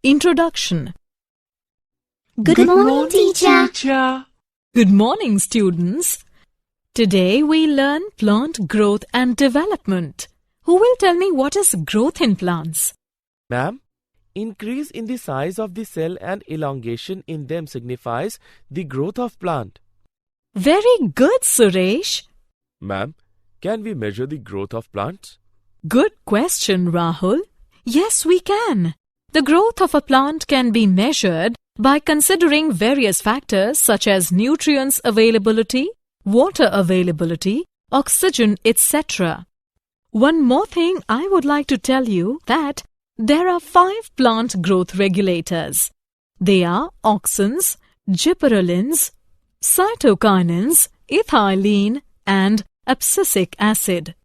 Introduction. Good morning, teacher. Good morning, students. Today we learn plant growth and development. Who will tell me what is growth in plants? Ma'am, increase in the size of the cell and elongation in them signifies the growth of plant. Very good, Suresh. Ma'am, can we measure the growth of plants? Good question, Rahul. Yes, we can. The growth of a plant can be measured by considering various factors such as nutrients availability, water availability, oxygen, etc. One more thing I would like to tell you that there are 5 plant growth regulators. They are auxins, gibberellins, cytokinins, ethylene and abscisic acid.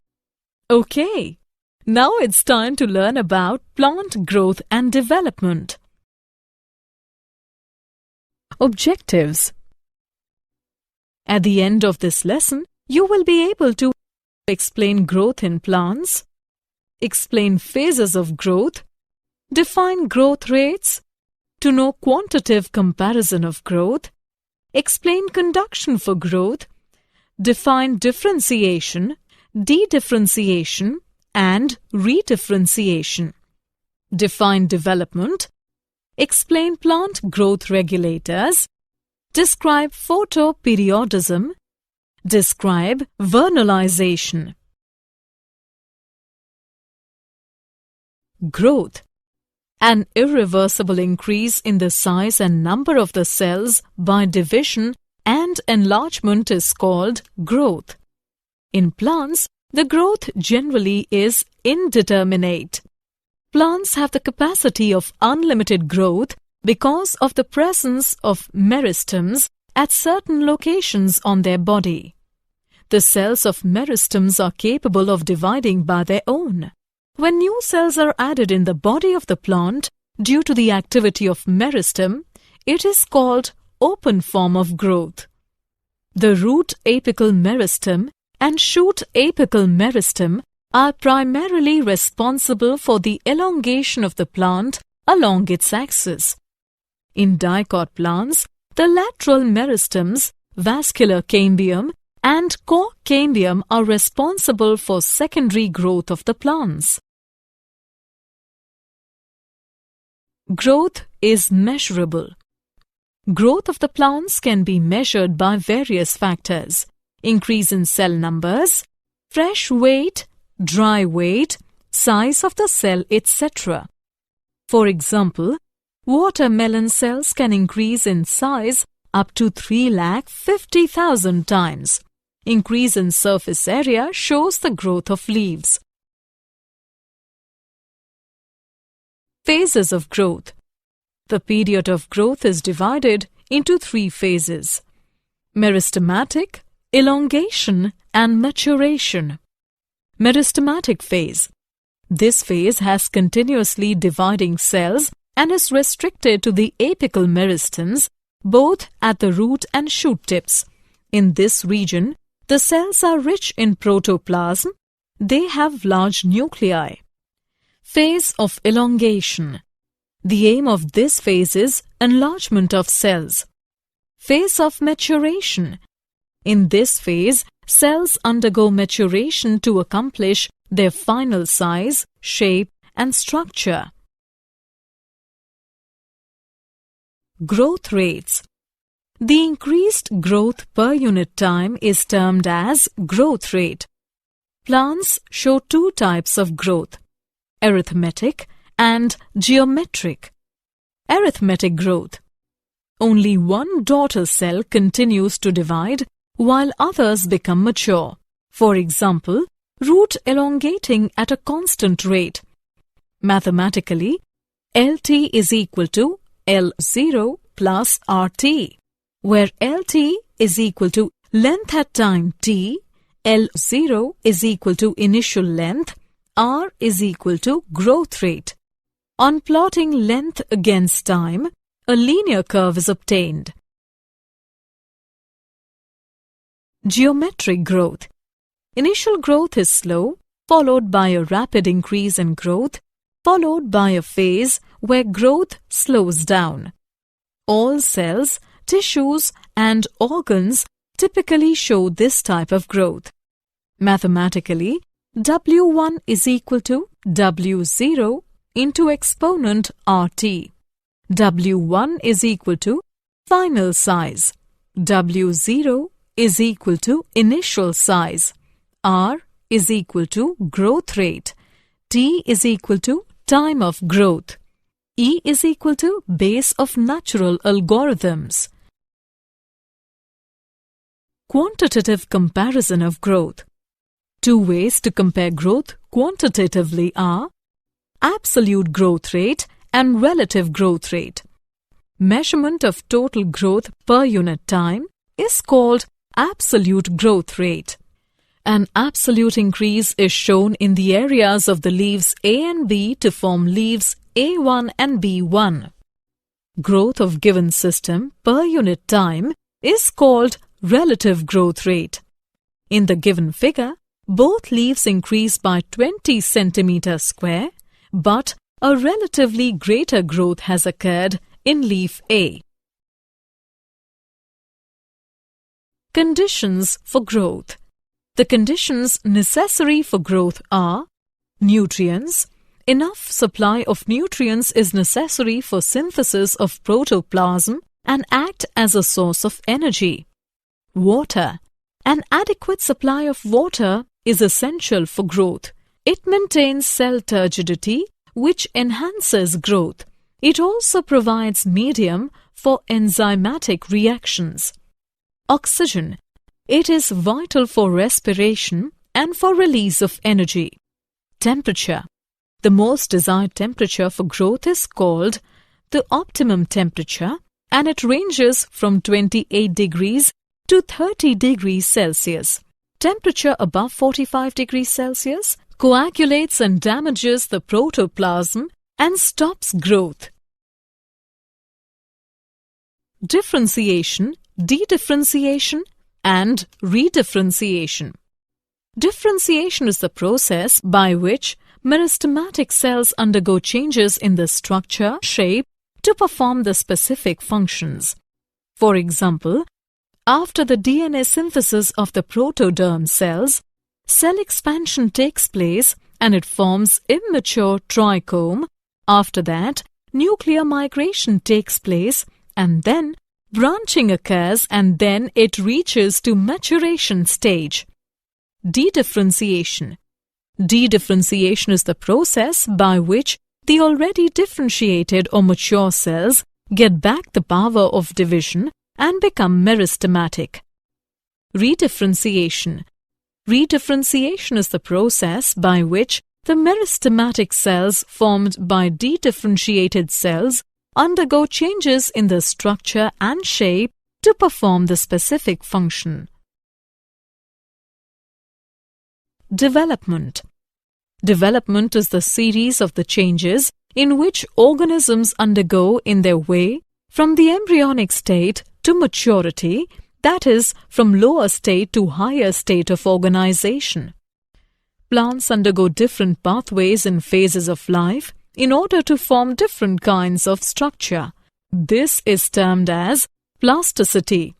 Okay, now it's time to learn about plant growth and development. Objectives. At the end of this lesson, you will be able to explain growth in plants, explain phases of growth, define growth rates, to know quantitative comparison of growth, explain conduction for growth, define differentiation, dedifferentiation, and redifferentiation. Define development, explain plant growth regulators, describe photoperiodism, describe vernalization. Growth. An irreversible increase in the size and number of the cells by division and enlargement is called growth. In plants, the growth generally is indeterminate. Plants have the capacity of unlimited growth because of the presence of meristems at certain locations on their body. The cells of meristems are capable of dividing by their own. When new cells are added in the body of the plant due to the activity of meristem, it is called open form of growth. The root apical meristem and shoot apical meristem are primarily responsible for the elongation of the plant along its axis. In dicot plants, the lateral meristems, vascular cambium, and core cambium are responsible for secondary growth of the plants. Growth is measurable. Growth of the plants can be measured by various factors: increase in cell numbers, fresh weight, dry weight, size of the cell, etc. For example, watermelon cells can increase in size up to 350,000 times. Increase in surface area shows the growth of leaves. Phases of growth. The period of growth is divided into 3 phases: meristematic, elongation, and maturation. Meristematic phase. This phase has continuously dividing cells and is restricted to the apical meristems, both at the root and shoot tips. In this region, the cells are rich in protoplasm. They have large nuclei. Phase of elongation. The aim of this phase is enlargement of cells. Phase of maturation. In this phase, cells undergo maturation to accomplish their final size, shape, and structure. Growth rates. The increased growth per unit time is termed as growth rate. Plants show 2 types of growth: arithmetic and geometric. Arithmetic growth. Only one daughter cell continues to divide while others become mature. For example, root elongating at a constant rate. Mathematically, LT is equal to L0 plus RT, where LT is equal to length at time t, L0 is equal to initial length, R is equal to growth rate. On plotting length against time, a linear curve is obtained. Geometric growth. Initial growth is slow, followed by a rapid increase in growth. followed by a phase where growth slows down. All cells, tissues, and organs typically show this type of growth. Mathematically, W1 is equal to W0 into exponent RT. W1 is equal to final size. W0 is equal to initial size. R is equal to growth rate. T is equal to time of growth. E is equal to base of natural algorithms. Quantitative comparison of growth. Two ways to compare growth quantitatively are absolute growth rate and relative growth rate. Measurement of total growth per unit time is called absolute growth rate. An absolute increase is shown in the areas of the leaves A and B to form leaves A1 and B1. Growth of given system per unit time is called relative growth rate. In the given figure, both leaves increase by 20 centimeter square, but a relatively greater growth has occurred in leaf A. Conditions for growth. The conditions necessary for growth are nutrients. Enough supply of nutrients is necessary for synthesis of protoplasm and act as a source of energy. Water. An adequate supply of water is essential for growth. It maintains cell turgidity, which enhances growth. It also provides medium for enzymatic reactions. Oxygen. It is vital for respiration and for release of energy. Temperature. The most desired temperature for growth is called the optimum temperature, and it ranges from 28 degrees to 30 degrees Celsius. Temperature above 45 degrees Celsius coagulates and damages the protoplasm and stops growth. Differentiation, dedifferentiation, and redifferentiation. Differentiation is the process by which meristematic cells undergo changes in the structure, shape, to perform the specific functions. For example, after the DNA synthesis of the protoderm cells, cell expansion takes place and it forms immature trichome. After that, nuclear migration takes place and then branching occurs and then it reaches to maturation stage. Dedifferentiation. Dedifferentiation is the process by which the already differentiated or mature cells get back the power of division and become meristematic. Redifferentiation. Redifferentiation is the process by which the meristematic cells formed by dedifferentiated cells undergo changes in the structure and shape to perform the specific function. Development. Development is the series of the changes in which organisms undergo in their way from the embryonic state to maturity, that is, from lower state to higher state of organization. Plants undergo different pathways in phases of life in order to form different kinds of structure. This is termed as plasticity.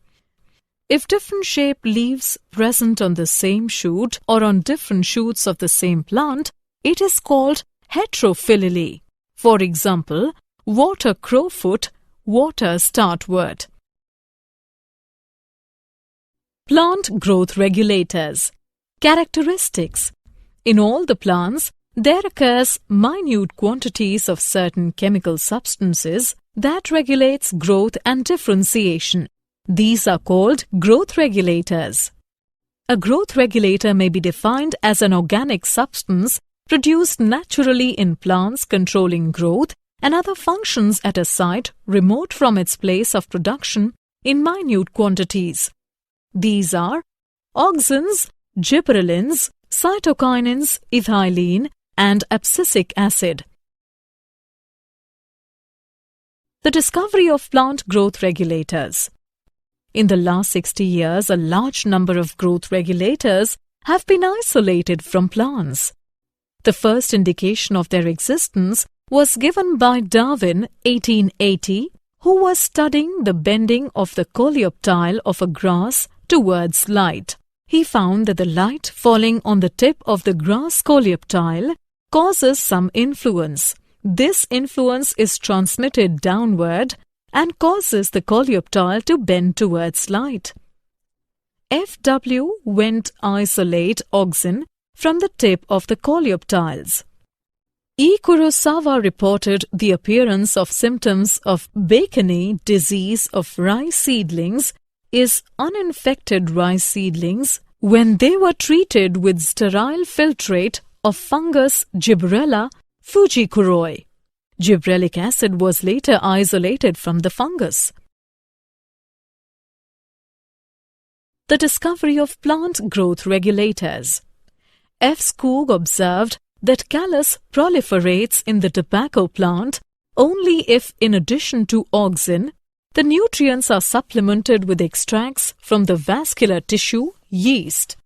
If different shaped leaves present on the same shoot or on different shoots of the same plant, it is called heterophyly. For example, water crowfoot, water startwort. Plant growth regulators. Characteristics. In all the plants, there occurs minute quantities of certain chemical substances that regulates growth and differentiation. These are called growth regulators. A growth regulator may be defined as an organic substance produced naturally in plants controlling growth and other functions at a site remote from its place of production in minute quantities. These are auxins, gibberellins, cytokinins, ethylene, and abscisic acid. The discovery of plant growth regulators. In the last 60 years, a large number of growth regulators have been isolated from plants. The first indication of their existence was given by Darwin 1880, who was studying the bending of the coleoptile of a grass towards light. He found that the light falling on the tip of the grass coleoptile causes some influence. This influence is transmitted downward and causes the coleoptile to bend towards light. F.W. went isolate oxen from the tip of the coleoptiles. E. Kurosawa reported the appearance of symptoms of Bacony disease of rice seedlings is uninfected rice seedlings when they were treated with sterile filtrate of fungus Gibberella fujikuroi. Gibberellic acid was later isolated from the fungus. The discovery of plant growth regulators. F. Skoog observed that callus proliferates in the tobacco plant only if, in addition to auxin, the nutrients are supplemented with extracts from the vascular tissue, yeast.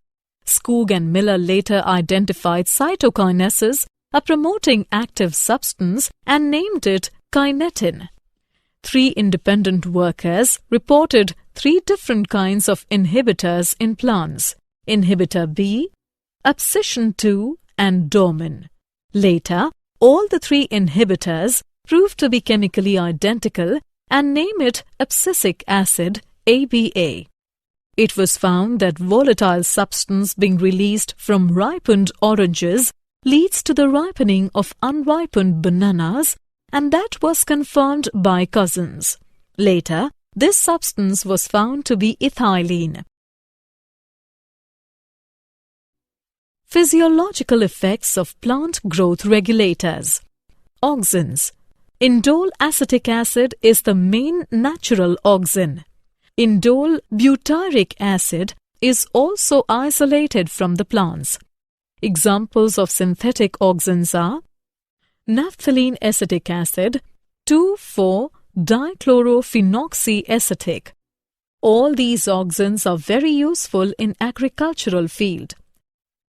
Skoog and Miller later identified cytokinesis, a promoting active substance, and named it kinetin. 3 independent workers reported 3 different kinds of inhibitors in plants: inhibitor B, abscission 2, and dormin. Later, all the 3 inhibitors proved to be chemically identical and name it abscisic acid, ABA. It was found that volatile substance being released from ripened oranges leads to the ripening of unripened bananas, and that was confirmed by Cousins. Later, this substance was found to be ethylene. Physiological effects of plant growth regulators. Auxins. Indole acetic acid is the main natural auxin. Indole butyric acid is also isolated from the plants. Examples of synthetic auxins are naphthalene acetic acid, 2,4-dichlorophenoxyacetic. All these auxins are very useful in agricultural field.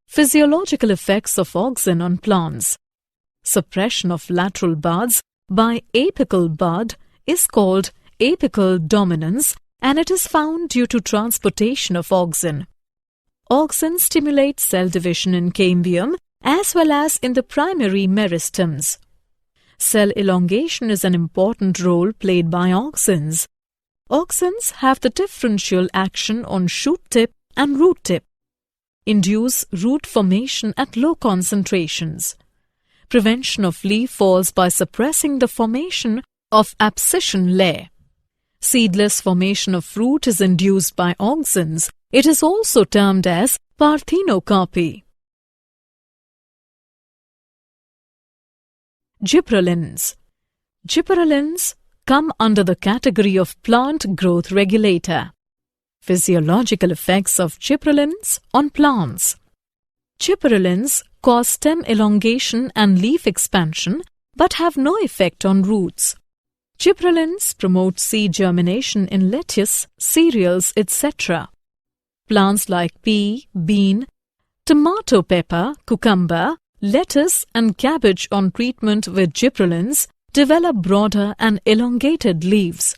Physiological effects of auxin on plants. Suppression of lateral buds by apical bud is called apical dominance, and it is found due to transportation of auxin. Auxin stimulate cell division in cambium as well as in the primary meristems. Cell elongation is an important role played by auxins. Auxins have the differential action on shoot tip and root tip. Induce root formation at low concentrations. Prevention of leaf falls by suppressing the formation of abscission layer. Seedless formation of fruit is induced by auxins. It is also termed as parthenocarpy. Gibberellins. Gibberellins come under the category of plant growth regulator. Physiological effects of gibberellins on plants. Gibberellins cause stem elongation and leaf expansion but have no effect on roots. Gibberellins promote seed germination in lettuce, cereals, etc. Plants like pea, bean, tomato pepper, cucumber, lettuce and cabbage on treatment with gibberellins develop broader and elongated leaves.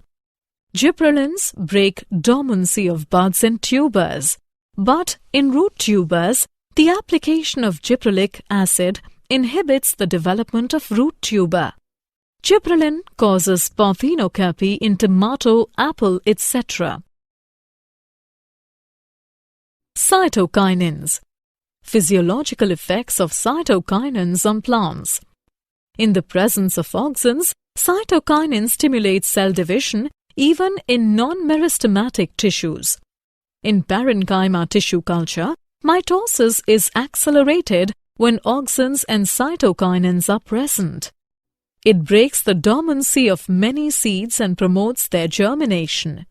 Gibberellins break dormancy of buds and tubers, but in root tubers, the application of gibberellic acid inhibits the development of root tuber. Gibberellin causes parthenocarpy in tomato, apple, etc. Cytokinins. Physiological effects of cytokinins on plants. In the presence of auxins, cytokinin stimulates cell division even in non-meristematic tissues. In parenchyma tissue culture, mitosis is accelerated when auxins and cytokinins are present. It breaks the dormancy of many seeds and promotes their germination.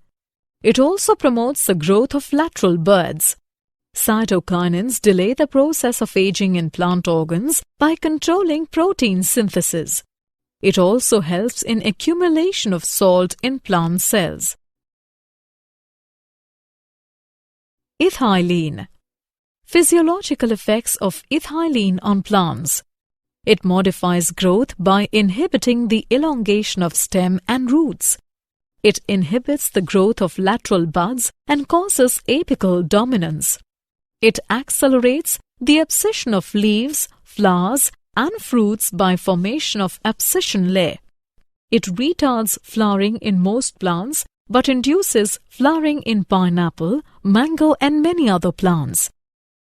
It also promotes the growth of lateral buds. Cytokinins delay the process of aging in plant organs by controlling protein synthesis. It also helps in accumulation of salt in plant cells. Ethylene. Physiological effects of ethylene on plants. It modifies growth by inhibiting the elongation of stem and roots. It inhibits the growth of lateral buds and causes apical dominance. It accelerates the abscission of leaves, flowers, and fruits by formation of abscission layer. It retards flowering in most plants but induces flowering in pineapple, mango, and many other plants.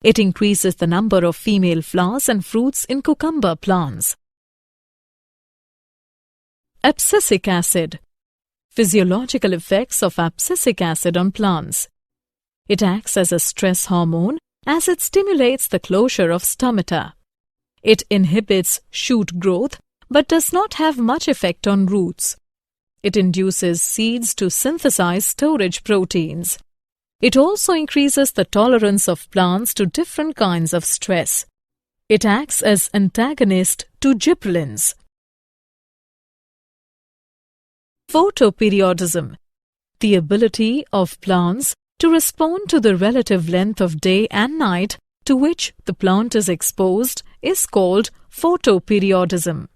It increases the number of female flowers and fruits in cucumber plants. Abscisic acid. Physiological effects of abscisic acid on plants. It acts as a stress hormone as it stimulates the closure of stomata. It inhibits shoot growth but does not have much effect on roots. It induces seeds to synthesize storage proteins. It also increases the tolerance of plants to different kinds of stress. It acts as antagonist to gibberellins. Photoperiodism. The ability of plants to respond to the relative length of day and night to which the plant is exposed is called photoperiodism.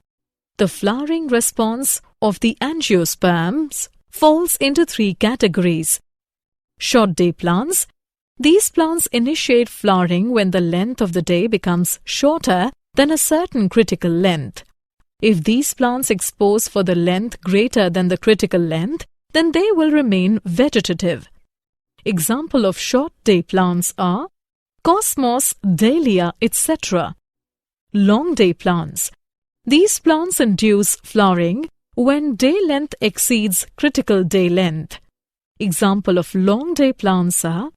The flowering response of the angiosperms falls into three categories. Short day plants. These plants initiate flowering when the length of the day becomes shorter than a certain critical length. If these plants expose for the length greater than the critical length, then they will remain vegetative. Example of short day plants are cosmos, dahlia, etc. Long day plants. These plants induce flowering when day length exceeds critical day length. Example of long day plants are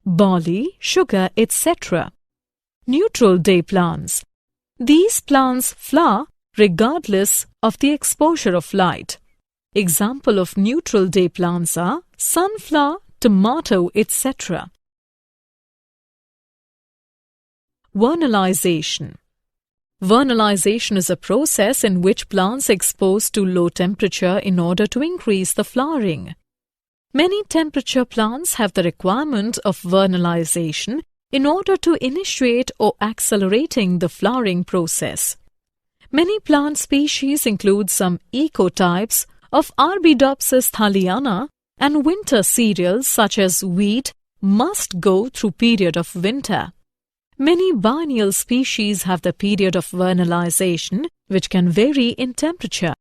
barley, sugar, etc. Neutral day plants. These plants flower regardless of the exposure of light. Example of neutral day plants are sunflower, tomato, etc. Vernalization. Vernalization is a process in which plants expose to low temperature in order to increase the flowering. Many temperature plants have the requirement of vernalization in order to initiate or accelerating the flowering process. Many plant species include some ecotypes of Arabidopsis thaliana, and winter cereals such as wheat must go through period of winter. Many biennial species have the period of vernalization, which can vary in temperature.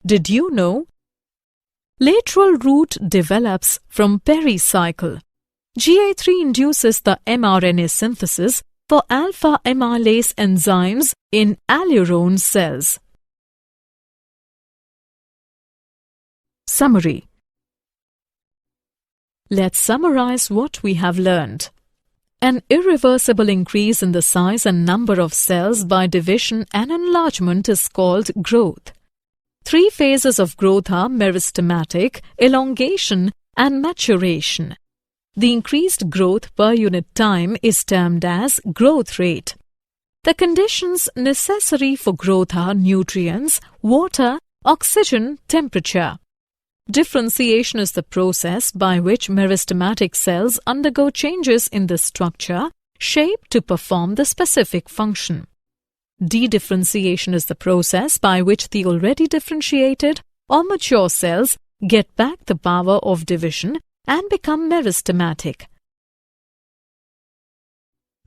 Did you know? Lateral root develops from pericycle. GA3 induces the mRNA synthesis for alpha amylase enzymes in allurone cells. Summary. Let's summarize what we have learned. An irreversible increase in the size and number of cells by division and enlargement is called growth. Three phases of growth are meristematic, elongation, and maturation. The increased growth per unit time is termed as growth rate. The conditions necessary for growth are nutrients, water, oxygen, temperature. Differentiation is the process by which meristematic cells undergo changes in the structure, shape to perform the specific function. Dedifferentiation is the process by which the already differentiated or mature cells get back the power of division and become meristematic.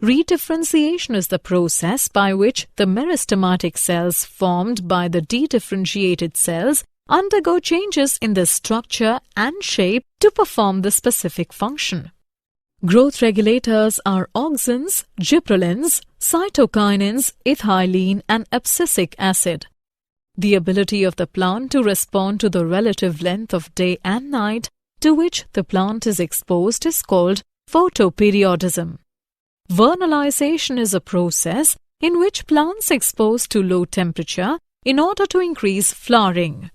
Redifferentiation is the process by which the meristematic cells formed by the dedifferentiated cells undergo changes in their structure and shape to perform the specific function. Growth regulators are auxins, gibberellins, cytokinins, ethylene, and abscisic acid. The ability of the plant to respond to the relative length of day and night to which the plant is exposed is called photoperiodism. Vernalization is a process in which plants expose to low temperature in order to increase flowering.